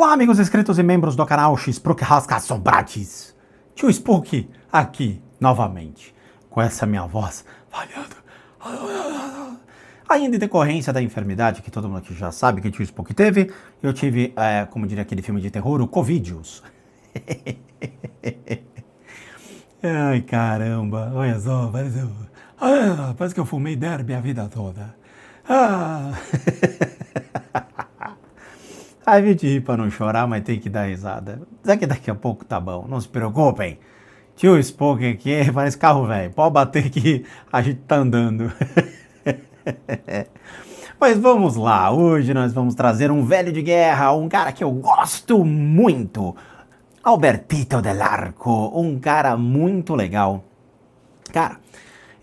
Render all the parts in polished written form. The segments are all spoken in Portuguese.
Olá, amigos inscritos e membros do canal Spook Assombratis. Tio Spook aqui novamente, com essa minha voz falhando. Ainda em decorrência da enfermidade que todo mundo aqui já sabe que o Tio Spook teve, eu tive, como diria aquele filme de terror, o Covidius. Ai, caramba, olha só, parece que eu fumei derby a vida toda. Ai, me rir pra não chorar, mas tem que dar risada. Daqui a pouco tá bom, não se preocupem. Tio Spook aqui parece carro velho, pode bater que a gente tá andando. Mas vamos lá, hoje nós vamos trazer um velho de guerra, um cara que eu gosto muito. Albertito del Arco, um cara muito legal. Cara,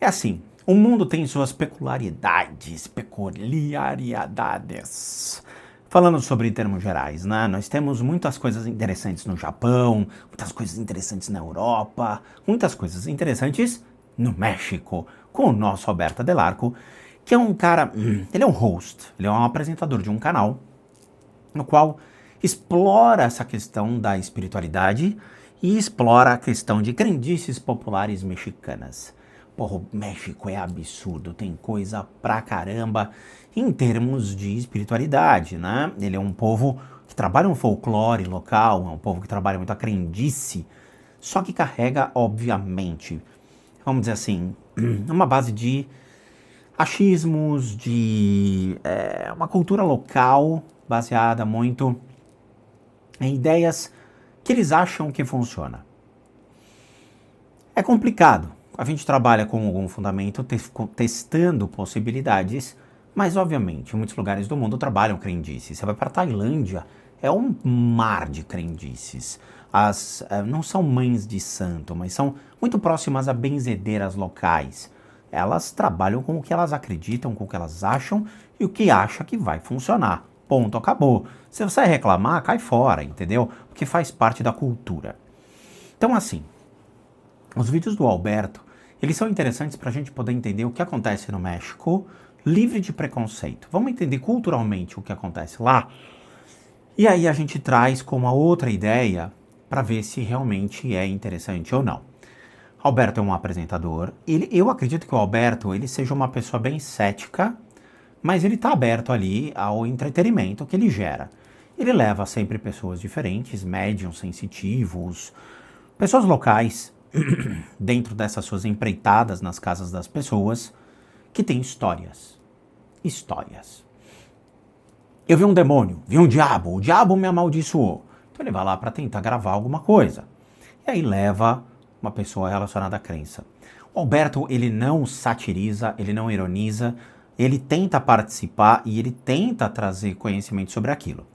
é assim, o mundo tem suas peculiaridades. Falando sobre termos gerais, né? Nós temos muitas coisas interessantes no Japão, muitas coisas interessantes na Europa, muitas coisas interessantes no México, com o nosso Alberto del Arco, que é um cara, ele é um host, ele é um apresentador de um canal, no qual explora essa questão da espiritualidade e explora a questão de crendices populares mexicanas. Porra, o México é absurdo, tem coisa pra caramba em termos de espiritualidade, né? Ele é um povo que trabalha um folclore local, é um povo que trabalha muito a crendice, só que carrega, obviamente, vamos dizer assim, uma base de achismos, de uma cultura local baseada muito em ideias que eles acham que funciona. É complicado. A gente trabalha com algum fundamento, testando possibilidades, mas obviamente em muitos lugares do mundo trabalham crendices. Você vai para a Tailândia, é um mar de crendices. Não são mães de santo, mas são muito próximas a benzedeiras locais. Elas trabalham com o que elas acreditam, com o que elas acham e o que acha que vai funcionar. Ponto, acabou. Se você reclamar, cai fora, entendeu? Porque faz parte da cultura. Então assim, os vídeos do Alberto, eles são interessantes para a gente poder entender o que acontece no México, livre de preconceito. Vamos entender culturalmente o que acontece lá, e aí a gente traz com uma outra ideia para ver se realmente é interessante ou não. Alberto é um apresentador, eu acredito que o Alberto ele seja uma pessoa bem cética, mas ele está aberto ali ao entretenimento que ele gera. Ele leva sempre pessoas diferentes, médiums sensitivos, pessoas locais, dentro dessas suas empreitadas nas casas das pessoas, que tem histórias. Histórias. Eu vi um demônio, vi um diabo, o diabo me amaldiçoou. Então ele vai lá para tentar gravar alguma coisa. E aí leva uma pessoa relacionada à crença. O Alberto, ele não satiriza, ele não ironiza, ele tenta participar e ele tenta trazer conhecimento sobre aquilo.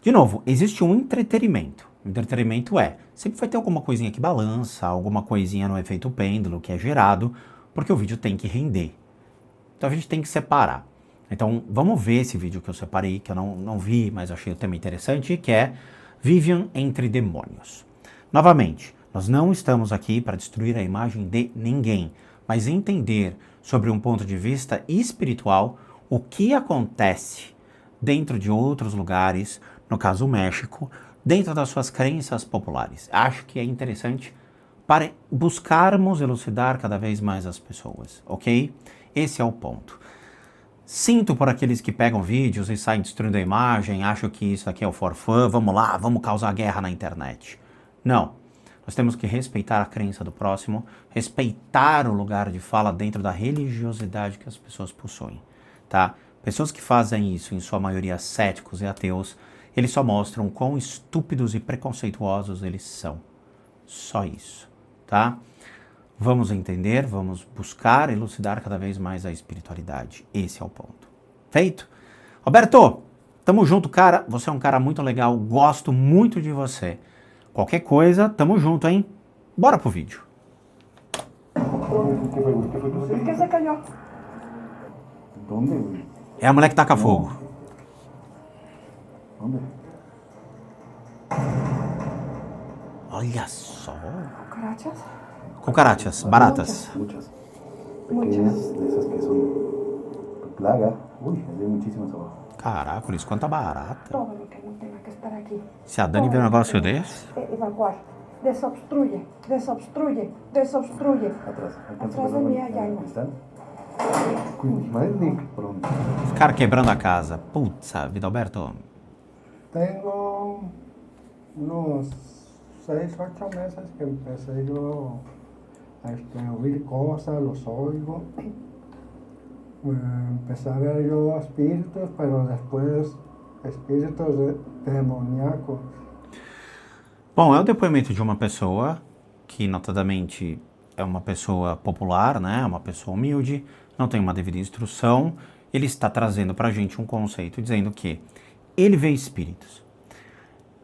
De novo, existe um entretenimento. O entretenimento sempre vai ter alguma coisinha que balança, alguma coisinha no efeito pêndulo que é gerado, porque o vídeo tem que render. Então a gente tem que separar. Então vamos ver esse vídeo que eu separei, que eu não vi, mas achei o tema interessante, que é Vivian entre Demônios. Novamente, nós não estamos aqui para destruir a imagem de ninguém, mas entender sobre um ponto de vista espiritual o que acontece dentro de outros lugares, no caso o México, dentro das suas crenças populares. Acho que é interessante para buscarmos elucidar cada vez mais as pessoas, ok? Esse é o ponto. Sinto por aqueles que pegam vídeos e saem destruindo a imagem, acham que isso aqui é o for fun, vamos lá, vamos causar guerra na internet. Não. Nós temos que respeitar a crença do próximo, respeitar o lugar de fala dentro da religiosidade que as pessoas possuem, tá? Pessoas que fazem isso, em sua maioria céticos e ateus, eles só mostram quão estúpidos e preconceituosos eles são. Só isso, tá? Vamos entender, vamos buscar elucidar cada vez mais a espiritualidade. Esse é o ponto. Feito? Roberto, tamo junto, cara. Você é um cara muito legal, gosto muito de você. Qualquer coisa, tamo junto, hein? Bora pro vídeo. É a mulher que taca fogo. Olha só. Cucarachas, baratas. Muchas. Pequeñas, de esas que son plaga. Uy, hay muchísimas abajo. Caracoles, quanta barata. Todo lo que no tenga que estar aquí. Se a Dani vê um negócio desse... Evacuar. Desobstruye, desobstruye, desobstruye. Atrás de mí allá hay más. Mais limpo, pronto. Os caras quebrando a casa. Putz, vida, Alberto. Tengo unos 6, 8 meses que empecé yo a oír cosas, los oigo. Empecé a ver yo espíritus, pero después espíritus demoníacos. Bom, é o depoimento de uma pessoa que, notadamente, é uma pessoa popular, né? Uma pessoa humilde, não tem uma devida instrução. Ele está trazendo pra gente um conceito dizendo que ele vê espíritos.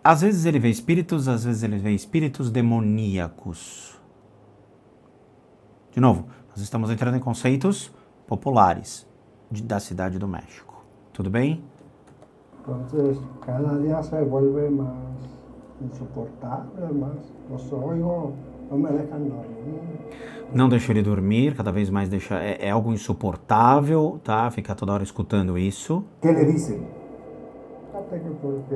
Às vezes ele vê espíritos, às vezes ele vê espíritos demoníacos. De novo, nós estamos entrando em conceitos populares da cidade do México. Tudo bem? Entonces, cada día se vuelve más insoportable, más los oigo, no me dejan dormir. Não deixa ele dormir, cada vez mais deixa, é algo insuportável, tá? Ficar toda hora escutando isso. ¿Qué le dicen? Fíjate que porque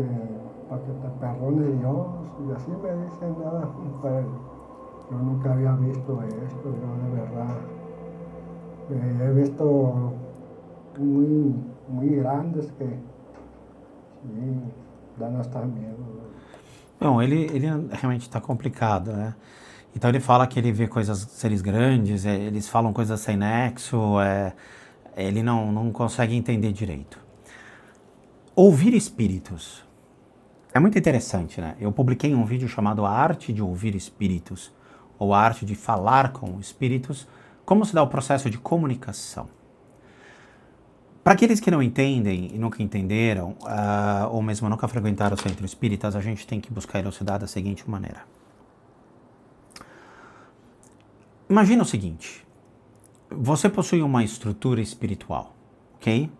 para que te perdone Dios, y así me dicen nada, pero yo nunca había visto esto, yo de verdad he visto muy grandes que sí, dan hasta miedo. Bom, ele realmente está complicado, né? Então ele fala que ele vê coisas, seres grandes, eles falam coisas sem nexo, ele não consegue entender direito. Ouvir espíritos. É muito interessante, né? Eu publiquei um vídeo chamado A Arte de Ouvir Espíritos, ou A Arte de Falar com Espíritos, como se dá o processo de comunicação. Para aqueles que não entendem e nunca entenderam, ou mesmo nunca frequentaram o centro espíritas, a gente tem que buscar elucidar da seguinte maneira. Imagina o seguinte, você possui uma estrutura espiritual, ok?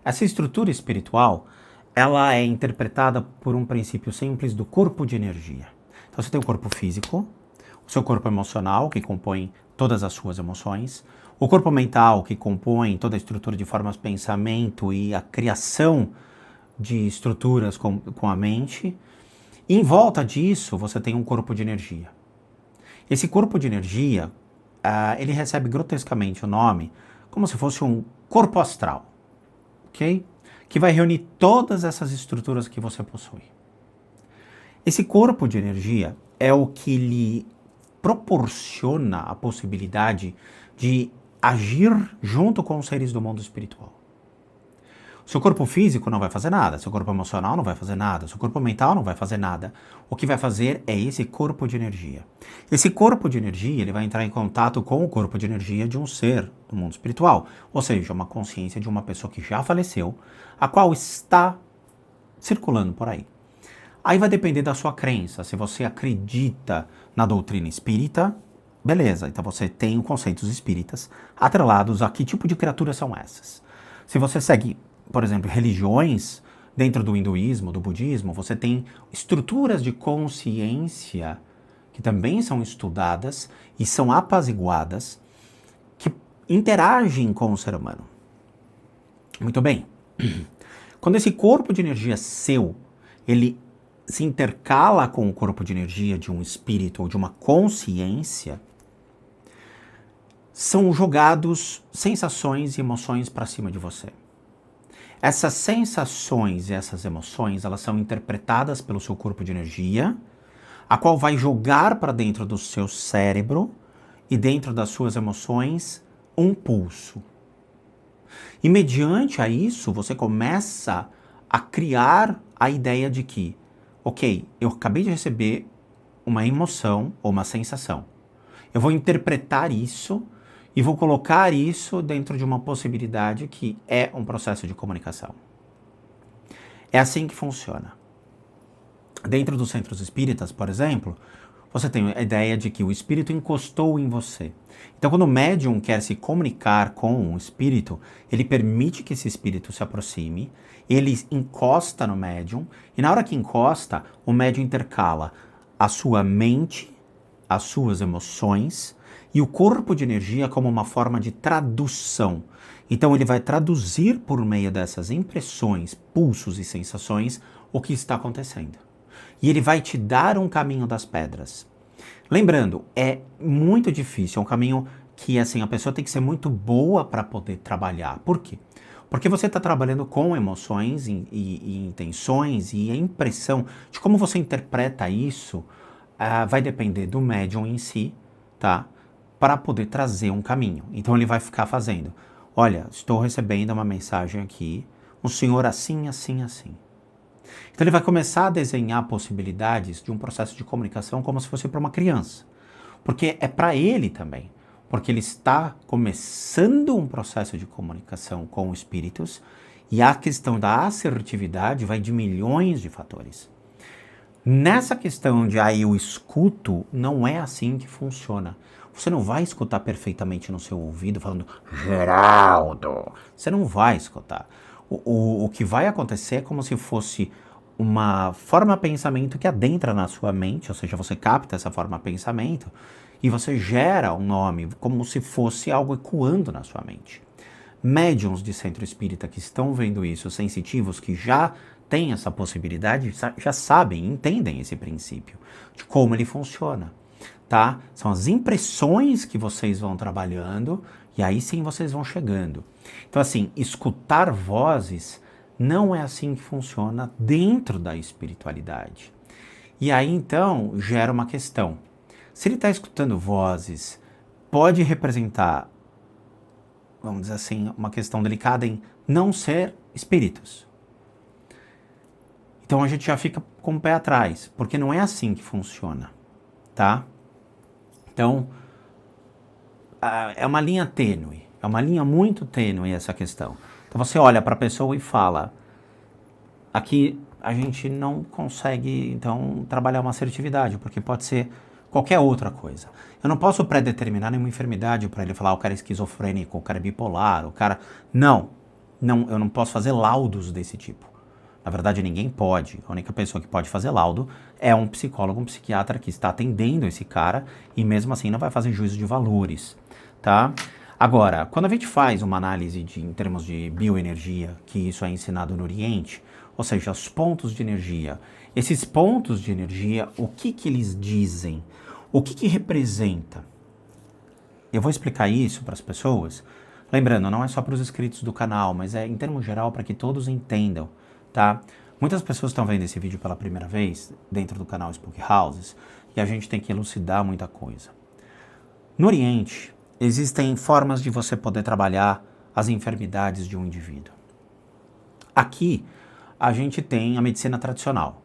Essa estrutura espiritual, ela é interpretada por um princípio simples do corpo de energia. Então você tem o corpo físico, o seu corpo emocional, que compõe todas as suas emoções, o corpo mental, que compõe toda a estrutura de formas de pensamento e a criação de estruturas com a mente. E em volta disso, você tem um corpo de energia. Esse corpo de energia, ele recebe grotescamente o nome como se fosse um corpo astral, ok? Que vai reunir todas essas estruturas que você possui. Esse corpo de energia é o que lhe proporciona a possibilidade de agir junto com os seres do mundo espiritual. O seu corpo físico não vai fazer nada, seu corpo emocional não vai fazer nada, seu corpo mental não vai fazer nada. O que vai fazer é esse corpo de energia. Esse corpo de energia, ele vai entrar em contato com o corpo de energia de um ser do mundo espiritual, ou seja, uma consciência de uma pessoa que já faleceu, a qual está circulando por aí. Aí vai depender da sua crença. Se você acredita na doutrina espírita, beleza, então você tem conceitos espíritas atrelados a que tipo de criaturas são essas. Se você segue, por exemplo, religiões, dentro do hinduísmo, do budismo, você tem estruturas de consciência que também são estudadas e são apaziguadas, que interagem com o ser humano. Muito bem. Quando esse corpo de energia seu, ele se intercala com o corpo de energia de um espírito ou de uma consciência, são jogados sensações e emoções para cima de você. Essas sensações e essas emoções, elas são interpretadas pelo seu corpo de energia, a qual vai jogar para dentro do seu cérebro e dentro das suas emoções um pulso. E mediante a isso, você começa a criar a ideia de que, ok, eu acabei de receber uma emoção ou uma sensação. Eu vou interpretar isso e vou colocar isso dentro de uma possibilidade que é um processo de comunicação. É assim que funciona. Dentro dos centros espíritas, por exemplo, você tem a ideia de que o espírito encostou em você. Então, quando o médium quer se comunicar com um espírito, ele permite que esse espírito se aproxime, ele encosta no médium, e na hora que encosta, o médium intercala a sua mente, as suas emoções, E o corpo de energia como uma forma de tradução. Então ele vai traduzir por meio dessas impressões, pulsos e sensações o que está acontecendo. E ele vai te dar um caminho das pedras. Lembrando, é muito difícil, é um caminho que assim, a pessoa tem que ser muito boa para poder trabalhar. Por quê? Porque você está trabalhando com emoções e intenções e a impressão de como você interpreta isso vai depender do médium em si, tá? Para poder trazer um caminho. Então ele vai ficar fazendo, olha, estou recebendo uma mensagem aqui, um senhor assim, assim, assim. Então ele vai começar a desenhar possibilidades de um processo de comunicação como se fosse para uma criança. Porque é para ele também. Porque ele está começando um processo de comunicação com espíritos e a questão da assertividade vai de milhões de fatores. Nessa questão de eu escuto, não é assim que funciona. Você não vai escutar perfeitamente no seu ouvido falando Geraldo. Você não vai escutar. O que vai acontecer é como se fosse uma forma de pensamento que adentra na sua mente, ou seja, você capta essa forma de pensamento e você gera um nome como se fosse algo ecoando na sua mente. Médiuns de centro espírita que estão vendo isso, sensitivos que já têm essa possibilidade, já sabem, entendem esse princípio de como ele funciona, tá? São as impressões que vocês vão trabalhando e aí sim vocês vão chegando. Então assim, escutar vozes não é assim que funciona dentro da espiritualidade. E aí então gera uma questão. Se ele está escutando vozes, pode representar, vamos dizer assim, uma questão delicada em não ser espíritos. Então a gente já fica com o pé atrás, porque não é assim que funciona, tá? Então, é uma linha tênue, é uma linha muito tênue essa questão. Então você olha para a pessoa e fala, aqui a gente não consegue, então, trabalhar uma assertividade, porque pode ser qualquer outra coisa. Eu não posso predeterminar nenhuma enfermidade para ele falar o cara é esquizofrênico, o cara é bipolar, o cara... Não, eu não posso fazer laudos desse tipo. Na verdade, ninguém pode. A única pessoa que pode fazer laudo é um psicólogo, um psiquiatra que está atendendo esse cara e mesmo assim não vai fazer juízo de valores, tá? Agora, quando a gente faz uma análise em termos de bioenergia, que isso é ensinado no Oriente, ou seja, os pontos de energia, esses pontos de energia, o que eles dizem? O que representa? Eu vou explicar isso para as pessoas. Lembrando, não é só para os inscritos do canal, mas é em termos geral para que todos entendam, tá? Muitas pessoas estão vendo esse vídeo pela primeira vez dentro do canal Spook Houses e a gente tem que elucidar muita coisa. No Oriente, existem formas de você poder trabalhar as enfermidades de um indivíduo. Aqui, a gente tem a medicina tradicional.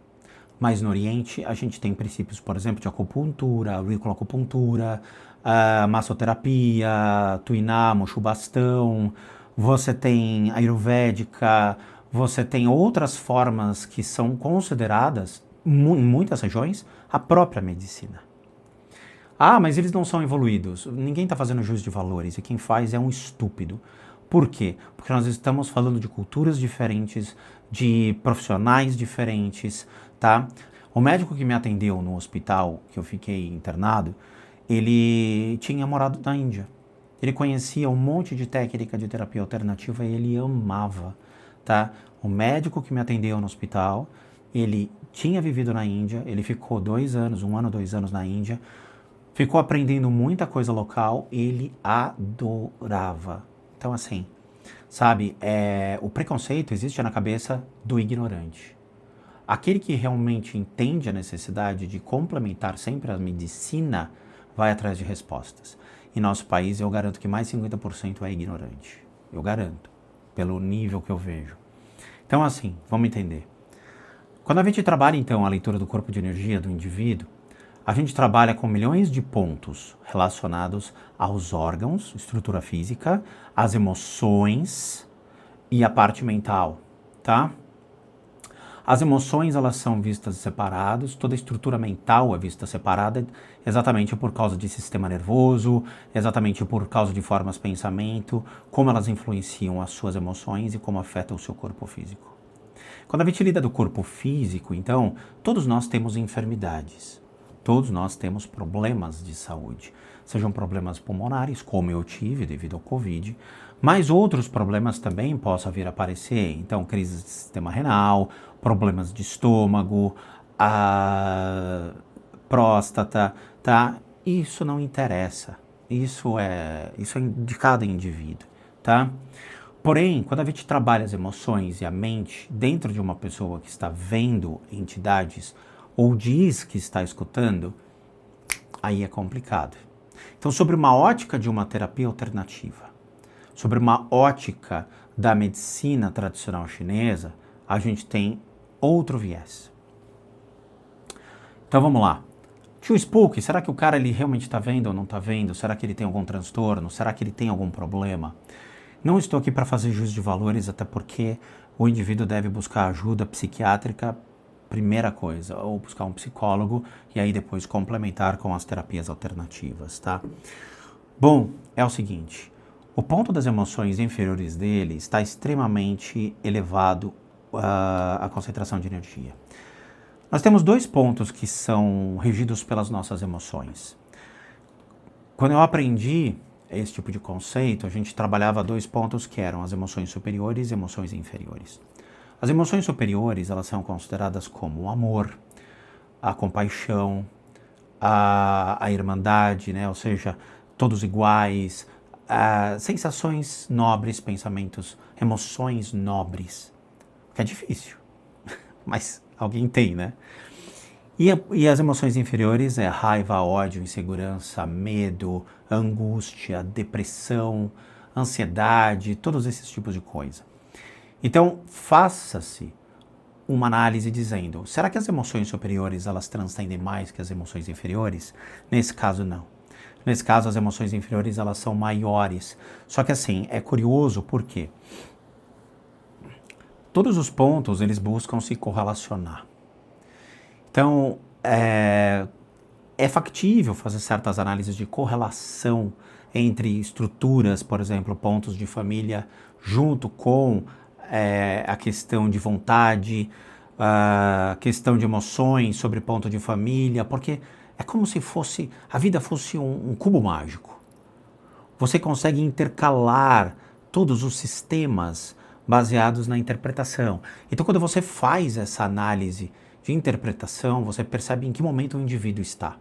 Mas no Oriente, a gente tem princípios, por exemplo, de acupuntura, auriculoacupuntura, massoterapia, tuiná, mocho bastão, você tem ayurvédica, você tem outras formas que são consideradas, em muitas regiões, a própria medicina. Ah, mas eles não são evoluídos. Ninguém está fazendo juízo de valores e quem faz é um estúpido. Por quê? Porque nós estamos falando de culturas diferentes, de profissionais diferentes, tá? O médico que me atendeu no hospital, que eu fiquei internado, ele tinha morado na Índia. Ele conhecia um monte de técnica de terapia alternativa e ele amava, tá? O médico que me atendeu no hospital, ele tinha vivido na Índia, ele ficou 2 anos, 1 ano, 2 anos na Índia, ficou aprendendo muita coisa local, ele adorava. Então assim, sabe, o preconceito existe na cabeça do ignorante. Aquele que realmente entende a necessidade de complementar sempre a medicina vai atrás de respostas. Em nosso país, eu garanto que mais 50% é ignorante. Eu garanto, pelo nível que eu vejo. Então, assim, vamos entender. Quando a gente trabalha, então, a leitura do corpo de energia do indivíduo, a gente trabalha com milhões de pontos relacionados aos órgãos, estrutura física, as emoções e a parte mental, tá? As emoções, elas são vistas separadas, toda a estrutura mental é vista separada exatamente por causa de sistema nervoso, exatamente por causa de formas de pensamento, como elas influenciam as suas emoções e como afetam o seu corpo físico. Quando a gente lida do corpo físico, então, todos nós temos enfermidades. Todos nós temos problemas de saúde, sejam problemas pulmonares, como eu tive devido ao Covid, mas outros problemas também possam vir a aparecer. Então, crises de sistema renal, problemas de estômago, a próstata, tá? Isso não interessa. Isso é de cada indivíduo, tá? Porém, quando a gente trabalha as emoções e a mente dentro de uma pessoa que está vendo entidades ou diz que está escutando, aí é complicado. Então, sobre uma ótica de uma terapia alternativa, sobre uma ótica da medicina tradicional chinesa, a gente tem outro viés. Então, vamos lá. Tio Spook, será que o cara ele realmente está vendo ou não está vendo? Será que ele tem algum transtorno? Será que ele tem algum problema? Não estou aqui para fazer juízo de valores, até porque o indivíduo deve buscar ajuda psiquiátrica, primeira coisa, ou buscar um psicólogo e aí depois complementar com as terapias alternativas, tá? Bom, é o seguinte, o ponto das emoções inferiores dele está extremamente elevado a concentração de energia. Nós temos 2 pontos que são regidos pelas nossas emoções. Quando eu aprendi esse tipo de conceito, a gente trabalhava 2 pontos que eram as emoções superiores e emoções inferiores. As emoções superiores, elas são consideradas como o amor, a compaixão, a irmandade, né? Ou seja, todos iguais, sensações nobres, pensamentos, emoções nobres, que é difícil, mas alguém tem, né? E as emoções inferiores é raiva, ódio, insegurança, medo, angústia, depressão, ansiedade, todos esses tipos de coisa. Então, faça-se uma análise dizendo, será que as emoções superiores elas transcendem mais que as emoções inferiores? Nesse caso, não. Nesse caso, as emoções inferiores elas são maiores. Só que assim, é curioso porque todos os pontos eles buscam se correlacionar. Então, é factível fazer certas análises de correlação entre estruturas, por exemplo, pontos de família, junto com a questão de vontade, a questão de emoções sobre ponto de família, porque é como se a vida fosse um cubo mágico. Você consegue intercalar todos os sistemas baseados na interpretação. Então, quando você faz essa análise de interpretação, você percebe em que momento o indivíduo está.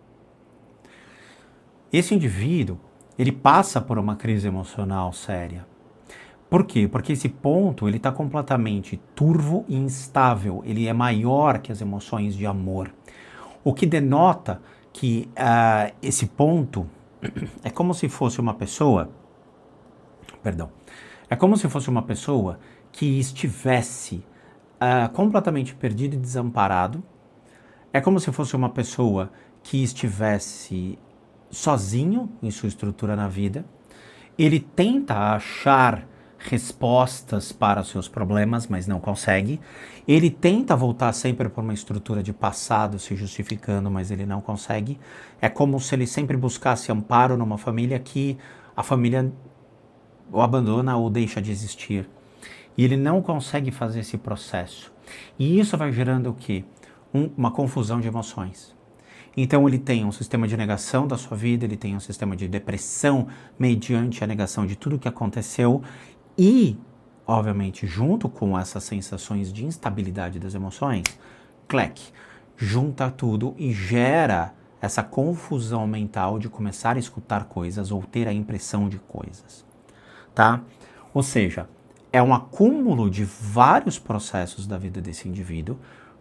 Esse indivíduo, ele passa por uma crise emocional séria. Por quê? Porque esse ponto, ele está completamente turvo e instável. Ele é maior que as emoções de amor. O que denota que esse ponto é como se fosse uma pessoa, que estivesse completamente perdido e desamparado. É como se fosse uma pessoa que estivesse sozinho em sua estrutura na vida. Ele tenta achar respostas para os seus problemas, mas não consegue. Ele tenta voltar sempre para uma estrutura de passado, se justificando, mas ele não consegue. É como se ele sempre buscasse amparo numa família que a família o abandona ou deixa de existir. E ele não consegue fazer esse processo. E isso vai gerando o quê? Uma confusão de emoções. Então ele tem um sistema de negação da sua vida, ele tem um sistema de depressão mediante a negação de tudo que aconteceu e, obviamente, junto com essas sensações de instabilidade das emoções, junta tudo e gera essa confusão mental de começar a escutar coisas ou ter a impressão de coisas, tá? Ou seja, é um acúmulo de vários processos da vida desse indivíduo,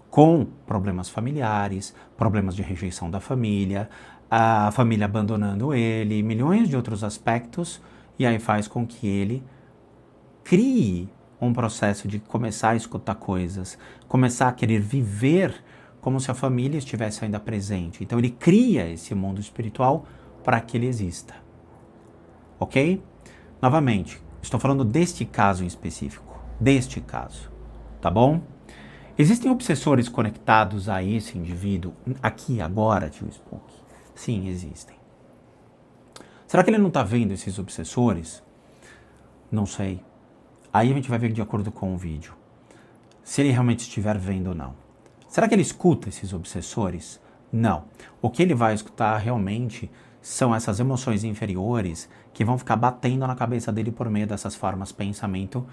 com problemas familiares, problemas de rejeição da família, a família abandonando ele, milhões de outros aspectos, e aí faz com que ele crie um processo de começar a escutar coisas, começar a querer viver como se a família estivesse ainda presente. Então ele cria esse mundo espiritual para que ele exista. Ok? Novamente, estou falando deste caso em específico, deste caso, tá bom? Existem obsessores conectados a esse indivíduo aqui, agora, tio Spook? Sim, existem. Será que ele não está vendo esses obsessores? Não sei. Aí a gente vai ver de acordo com o vídeo. Se ele realmente estiver vendo ou não. Será que ele escuta esses obsessores? Não. O que ele vai escutar realmente são essas emoções inferiores que vão ficar batendo na cabeça dele por meio dessas formas de pensamento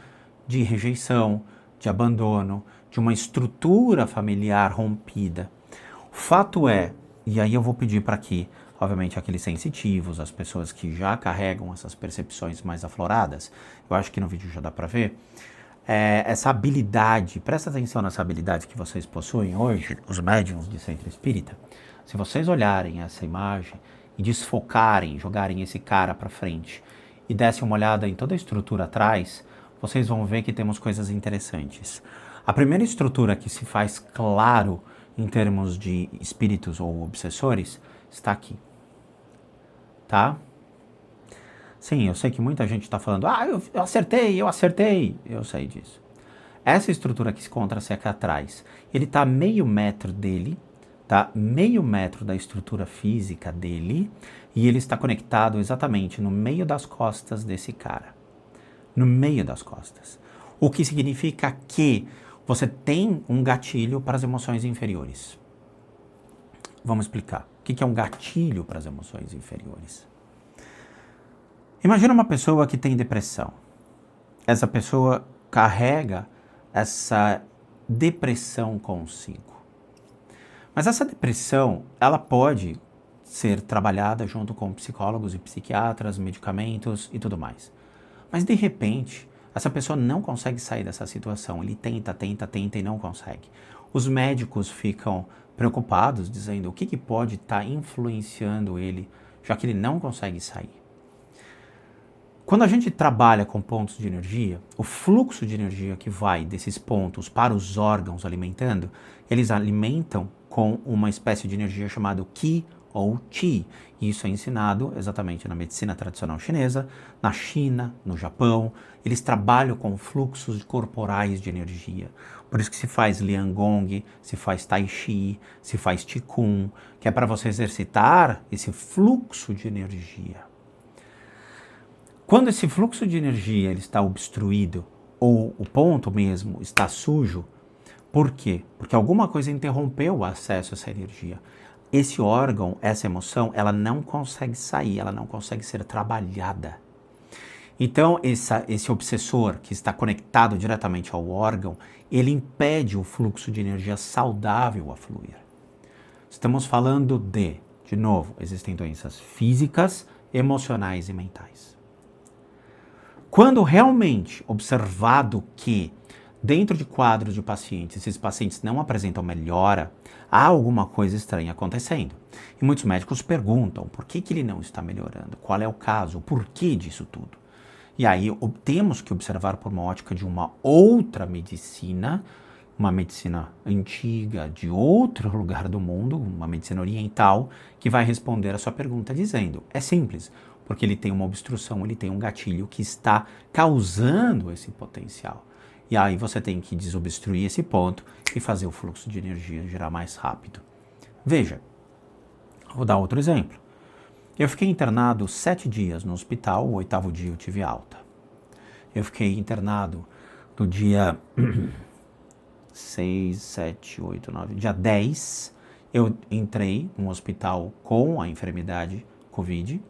de rejeição, de abandono, de uma estrutura familiar rompida. O fato é, e aí eu vou pedir para que, obviamente, aqueles sensitivos, as pessoas que já carregam essas percepções mais afloradas, eu acho que no vídeo já dá para ver, essa habilidade, presta atenção nessa habilidade que vocês possuem hoje, os médiums de centro espírita. Se vocês olharem essa imagem e desfocarem, jogarem esse cara para frente e dessem uma olhada em toda a estrutura atrás, vocês vão ver que temos coisas interessantes. A primeira estrutura que se faz claro em termos de espíritos ou obsessores está aqui, tá? Sim, eu sei que muita gente está falando, eu acertei, eu sei disso. Essa estrutura que se encontra-se aqui atrás, ele está meio metro dele, tá? Meio metro da estrutura física dele, e ele está conectado exatamente no meio das costas desse cara. No meio das costas. O que significa que você tem um gatilho para as emoções inferiores. Vamos explicar. O que é um gatilho para as emoções inferiores? Imagina uma pessoa que tem depressão. Essa pessoa carrega essa depressão consigo. Mas essa depressão, ela pode ser trabalhada junto com psicólogos e psiquiatras, medicamentos e tudo mais. Mas de repente, essa pessoa não consegue sair dessa situação. Ele tenta e não consegue. Os médicos ficam preocupados, dizendo o que pode estar influenciando ele, já que ele não consegue sair. Quando a gente trabalha com pontos de energia, o fluxo de energia que vai desses pontos para os órgãos alimentando, eles alimentam com uma espécie de energia chamada Qi ou Qi. Isso é ensinado exatamente na medicina tradicional chinesa, na China, no Japão. Eles trabalham com fluxos corporais de energia. Por isso que se faz Liangong, se faz Tai Chi, se faz Qigong, que é para você exercitar esse fluxo de energia. Quando esse fluxo de energia ele está obstruído, ou o ponto mesmo está sujo, por quê? Porque alguma coisa interrompeu o acesso a essa energia. Esse órgão, essa emoção, ela não consegue sair, ela não consegue ser trabalhada. Então, esse obsessor que está conectado diretamente ao órgão, ele impede o fluxo de energia saudável a fluir. Estamos falando de novo, existem doenças físicas, emocionais e mentais. Quando realmente observado que dentro de quadros de pacientes, esses pacientes não apresentam melhora, há alguma coisa estranha acontecendo. E muitos médicos perguntam por que ele não está melhorando, qual é o caso, o porquê disso tudo. E aí temos que observar por uma ótica de uma outra medicina, uma medicina antiga, de outro lugar do mundo, uma medicina oriental, que vai responder a sua pergunta dizendo, é simples, porque ele tem uma obstrução, ele tem um gatilho que está causando esse potencial. E aí você tem que desobstruir esse ponto e fazer o fluxo de energia girar mais rápido. Veja, vou dar outro exemplo. Eu fiquei internado 7 dias no hospital, o 8º dia eu tive alta. Eu fiquei internado do dia 6, 7, 8, 9, dia 10, eu entrei no hospital com a enfermidade Covid.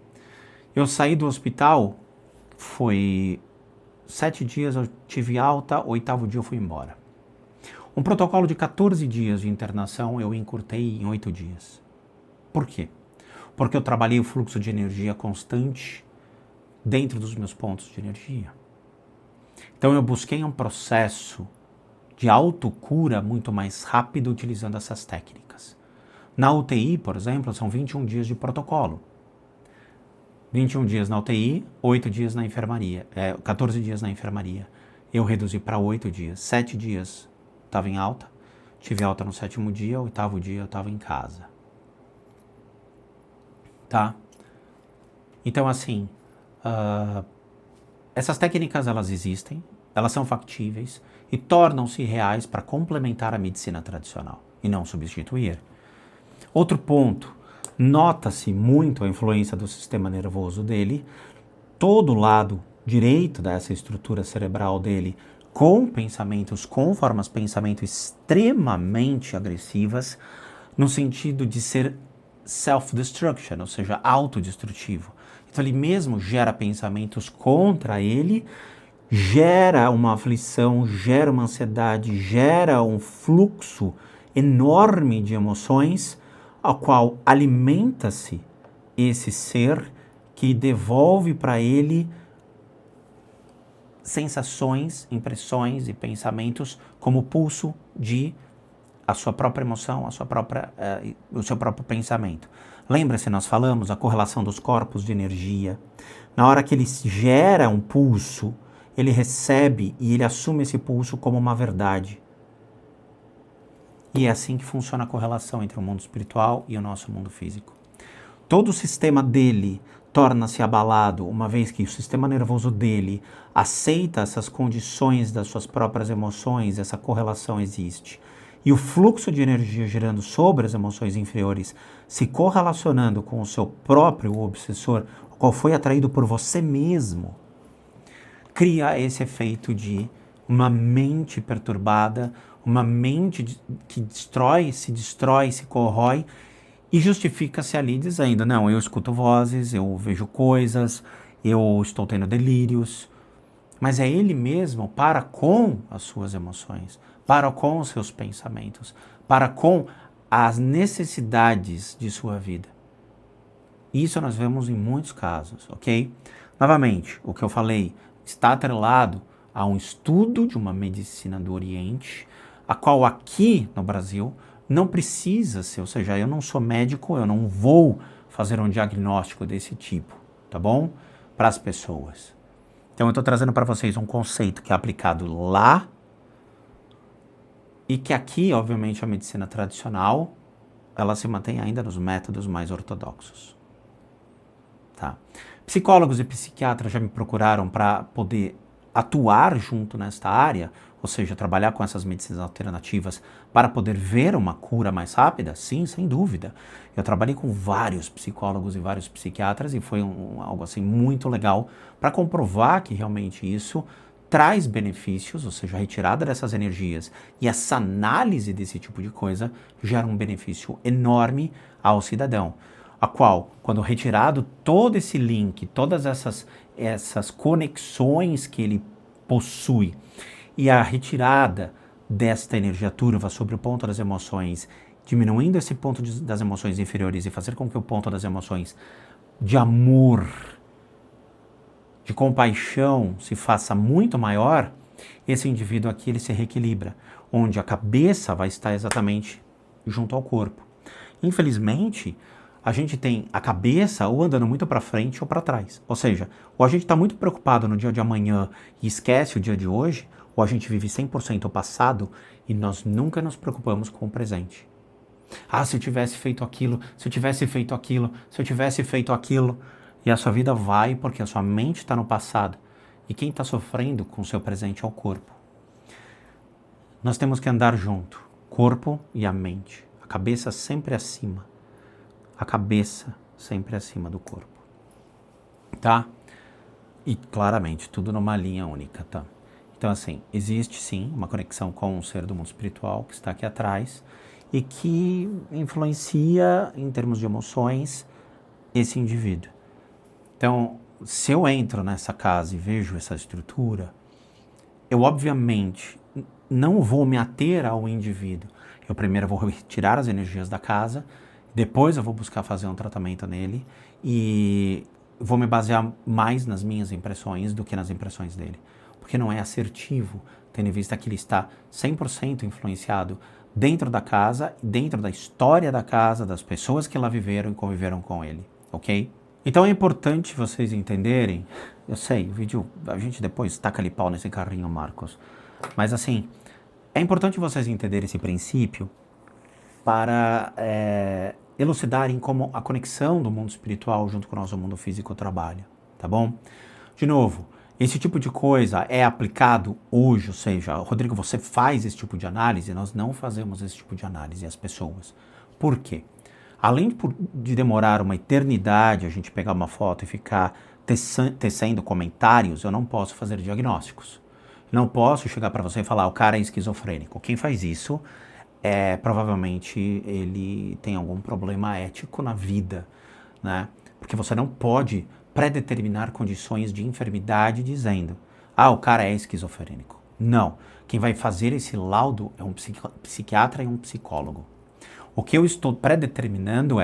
Eu saí do hospital, foi 7 dias eu tive alta, 8º dia eu fui embora. Um protocolo de 14 dias de internação eu encurtei em 8 dias. Por quê? Porque eu trabalhei o fluxo de energia constante dentro dos meus pontos de energia. Então eu busquei um processo de autocura muito mais rápido utilizando essas técnicas. Na UTI, por exemplo, são 21 dias de protocolo. 21 dias na UTI, 8 dias na enfermaria, 14 dias na enfermaria. Eu reduzi para 8 dias. 7 dias estava em alta, tive alta no 7º dia, 8º dia eu estava em casa. Tá? Então, assim, essas técnicas elas existem, elas são factíveis e tornam-se reais para complementar a medicina tradicional e não substituir. Outro ponto. Nota-se muito a influência do sistema nervoso dele, todo o lado direito dessa estrutura cerebral dele, com pensamentos, com formas de pensamento extremamente agressivas, no sentido de ser self-destruction, ou seja, autodestrutivo. Então ele mesmo gera pensamentos contra ele, gera uma aflição, gera uma ansiedade, gera um fluxo enorme de emoções, ao qual alimenta-se esse ser que devolve para ele sensações, impressões e pensamentos como pulso de a sua própria emoção, o seu próprio pensamento. Lembra-se, nós falamos a correlação dos corpos de energia. Na hora que ele gera um pulso, ele recebe e ele assume esse pulso como uma verdade. E é assim que funciona a correlação entre o mundo espiritual e o nosso mundo físico. Todo o sistema dele torna-se abalado, uma vez que o sistema nervoso dele aceita essas condições das suas próprias emoções, essa correlação existe. E o fluxo de energia girando sobre as emoções inferiores, se correlacionando com o seu próprio obsessor, o qual foi atraído por você mesmo, cria esse efeito de uma mente perturbada, uma mente que se destrói, se corrói, e justifica-se ali dizendo, não, eu escuto vozes, eu vejo coisas, eu estou tendo delírios. Mas é ele mesmo para com as suas emoções, para com os seus pensamentos, para com as necessidades de sua vida. Isso nós vemos em muitos casos, ok? Novamente, o que eu falei está atrelado a um estudo de uma medicina do Oriente, a qual aqui no Brasil não precisa ser, ou seja, eu não sou médico, eu não vou fazer um diagnóstico desse tipo, tá bom? Para as pessoas. Então eu estou trazendo para vocês um conceito que é aplicado lá e que aqui, obviamente, a medicina tradicional, ela se mantém ainda nos métodos mais ortodoxos. Tá? Psicólogos e psiquiatras já me procuraram para poder atuar junto nesta área, ou seja, trabalhar com essas medicinas alternativas para poder ver uma cura mais rápida? Sim, sem dúvida. Eu trabalhei com vários psicólogos e vários psiquiatras e foi algo assim muito legal para comprovar que realmente isso traz benefícios, ou seja, a retirada dessas energias e essa análise desse tipo de coisa gera um benefício enorme ao cidadão, a qual, quando retirado todo esse link, todas essas conexões que ele possui, e a retirada desta energia turva sobre o ponto das emoções, diminuindo esse ponto das emoções inferiores e fazer com que o ponto das emoções de amor, de compaixão se faça muito maior, esse indivíduo aqui ele se reequilibra, onde a cabeça vai estar exatamente junto ao corpo. Infelizmente, a gente tem a cabeça ou andando muito para frente ou para trás. Ou seja, ou a gente está muito preocupado no dia de amanhã e esquece o dia de hoje, ou a gente vive 100% o passado e nós nunca nos preocupamos com o presente. Ah, se eu tivesse feito aquilo, se eu tivesse feito aquilo, se eu tivesse feito aquilo. E a sua vida vai porque a sua mente está no passado. E quem está sofrendo com o seu presente é o corpo. Nós temos que andar junto, corpo e a mente. A cabeça sempre acima. A cabeça sempre acima do corpo. Tá? E claramente, tudo numa linha única, tá? Então, assim, existe sim uma conexão com o ser do mundo espiritual que está aqui atrás e que influencia, em termos de emoções, esse indivíduo. Então, se eu entro nessa casa e vejo essa estrutura, eu obviamente não vou me ater ao indivíduo. Eu primeiro vou retirar as energias da casa, depois eu vou buscar fazer um tratamento nele e vou me basear mais nas minhas impressões do que nas impressões dele. Porque não é assertivo, tendo em vista que ele está 100% influenciado dentro da casa, dentro da história da casa, das pessoas que lá viveram e conviveram com ele, ok? Então é importante vocês entenderem, eu sei, o vídeo, a gente depois taca ali pau nesse carrinho, Marcos, mas assim, é importante vocês entenderem esse princípio para elucidarem como a conexão do mundo espiritual junto com o nosso mundo físico trabalha, tá bom? De novo, esse tipo de coisa é aplicado hoje, ou seja, Rodrigo, você faz esse tipo de análise, nós não fazemos esse tipo de análise as pessoas. Por quê? Além de demorar uma eternidade a gente pegar uma foto e ficar tecendo comentários, eu não posso fazer diagnósticos. Não posso chegar para você e falar, o cara é esquizofrênico. Quem faz isso provavelmente ele tem algum problema ético na vida, né? Porque você não pode predeterminar condições de enfermidade dizendo, o cara é esquizofrênico. Não. Quem vai fazer esse laudo é um psiquiatra e um psicólogo. O que eu estou predeterminando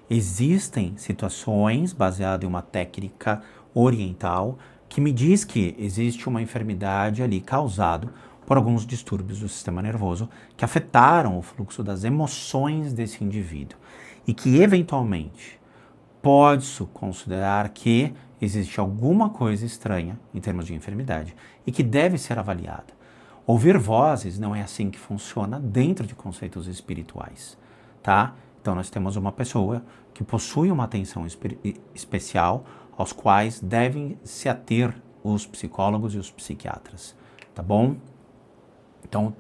existem situações baseadas em uma técnica oriental que me diz que existe uma enfermidade ali causada por alguns distúrbios do sistema nervoso que afetaram o fluxo das emoções desse indivíduo e que, eventualmente, pode-se considerar que existe alguma coisa estranha em termos de enfermidade e que deve ser avaliada. Ouvir vozes não é assim que funciona dentro de conceitos espirituais, tá? Então nós temos uma pessoa que possui uma atenção especial aos quais devem se ater os psicólogos e os psiquiatras, tá bom? Então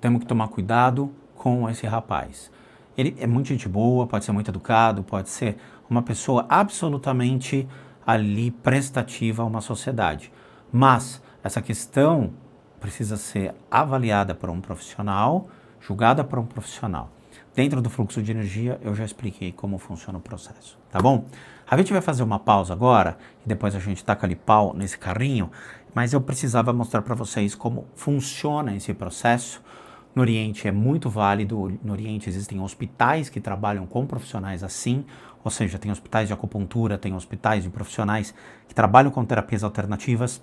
temos que tomar cuidado com esse rapaz. Ele é muito gente boa, pode ser muito educado, pode ser uma pessoa absolutamente ali prestativa a uma sociedade. Mas essa questão precisa ser avaliada por um profissional, julgada por um profissional. Dentro do fluxo de energia, eu já expliquei como funciona o processo, tá bom? A gente vai fazer uma pausa agora, e depois a gente taca ali pau nesse carrinho, mas eu precisava mostrar para vocês como funciona esse processo. No Oriente é muito válido, no Oriente existem hospitais que trabalham com profissionais assim, ou seja, tem hospitais de acupuntura, tem hospitais de profissionais que trabalham com terapias alternativas,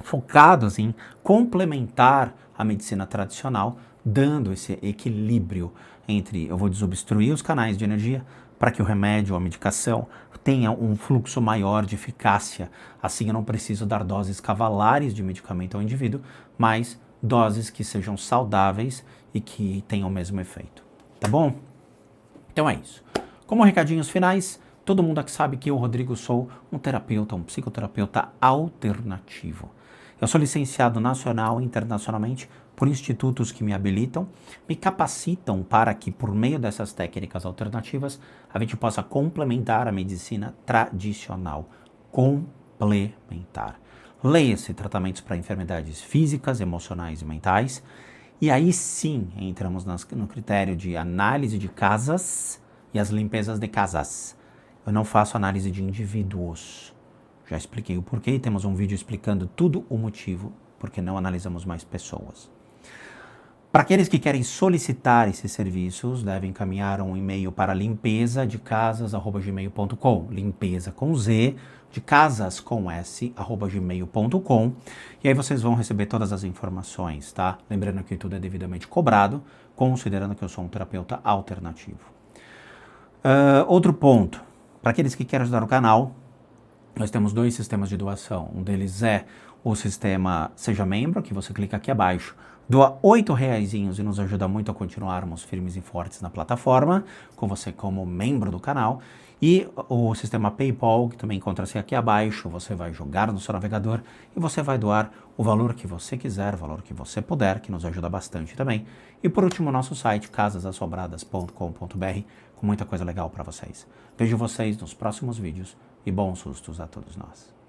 focados em complementar a medicina tradicional, dando esse equilíbrio entre eu vou desobstruir os canais de energia para que o remédio ou a medicação tenha um fluxo maior de eficácia. Assim eu não preciso dar doses cavalares de medicamento ao indivíduo, mas doses que sejam saudáveis e que tenham o mesmo efeito. Tá bom? Então é isso. Como recadinhos finais, todo mundo aqui sabe que eu, Rodrigo, sou um terapeuta, um psicoterapeuta alternativo. Eu sou licenciado nacional e internacionalmente por institutos que me habilitam, me capacitam para que, por meio dessas técnicas alternativas, a gente possa complementar a medicina tradicional. Complementar. Leia-se tratamentos para enfermidades físicas, emocionais e mentais. E aí sim entramos no critério de análise de casas e as limpezas de casas. Eu não faço análise de indivíduos. Já expliquei o porquê, temos um vídeo explicando tudo o motivo, porque não analisamos mais pessoas. Para aqueles que querem solicitar esses serviços, devem encaminhar um e-mail para limpezadecasas@gmail.com, limpeza com Z, de casas com S, @gmail.com, e aí vocês vão receber todas as informações, tá? Lembrando que tudo é devidamente cobrado, considerando que eu sou um terapeuta alternativo. Outro ponto, para aqueles que querem ajudar o canal, nós temos 2 sistemas de doação. Um deles é o sistema Seja Membro, que você clica aqui abaixo, doa R$8 e nos ajuda muito a continuarmos firmes e fortes na plataforma, com você como membro do canal. E o sistema PayPal, que também encontra-se aqui abaixo, você vai jogar no seu navegador e você vai doar o valor que você quiser, o valor que você puder, que nos ajuda bastante também. E por último, o nosso site, casasassobradas.com.br, com muita coisa legal para vocês. Vejo vocês nos próximos vídeos e bons sustos a todos nós.